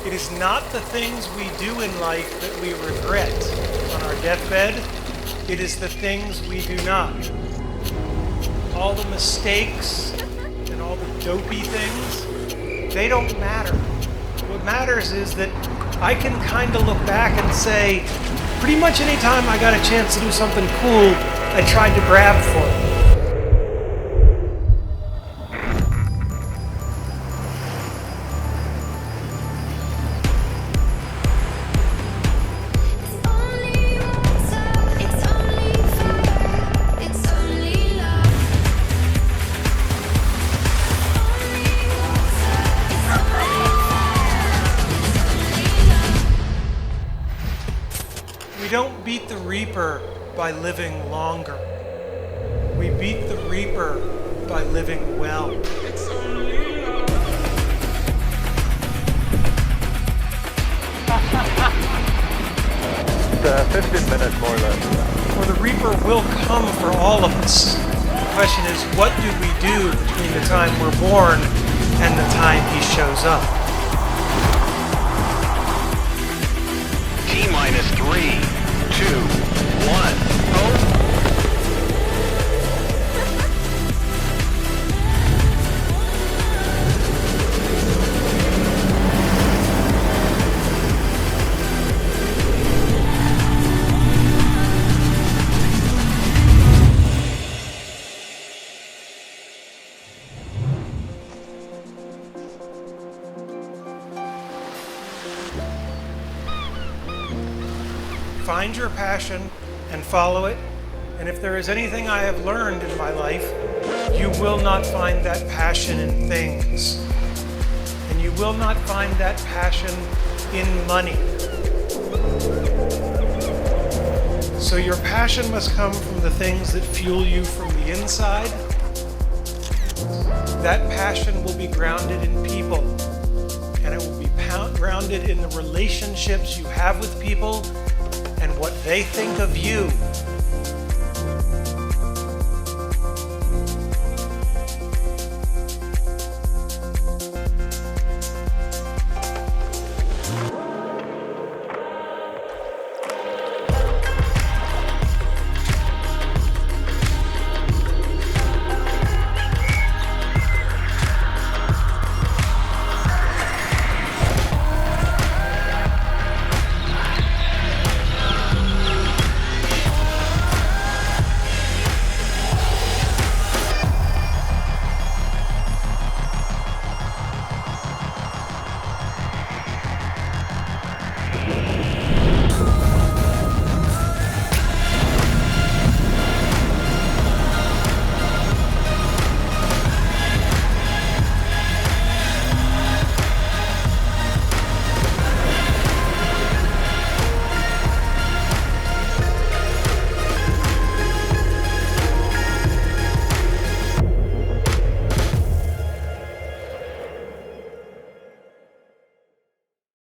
It is not the things we do in life that we regret on our deathbed. It is the things we do not. All the mistakes and all the dopey things, they don't matter. What matters is that I can kind of look back and say, pretty much any time I got a chance to do something cool, I tried to grab for it. We don't beat the Reaper by living longer. We beat the Reaper by living well. It's 15 minutes more or less. Or the Reaper will come for all of us. The question is, what do we do between the time we're born and the time he shows up? T-minus 3, 2, 1, oh. Find your passion and follow it. And if there is anything I have learned in my life, you will not find that passion in things. And you will not find that passion in money. So your passion must come from the things that fuel you from the inside. That passion will be grounded in people. And it will be grounded in the relationships you have with people and what they think of you.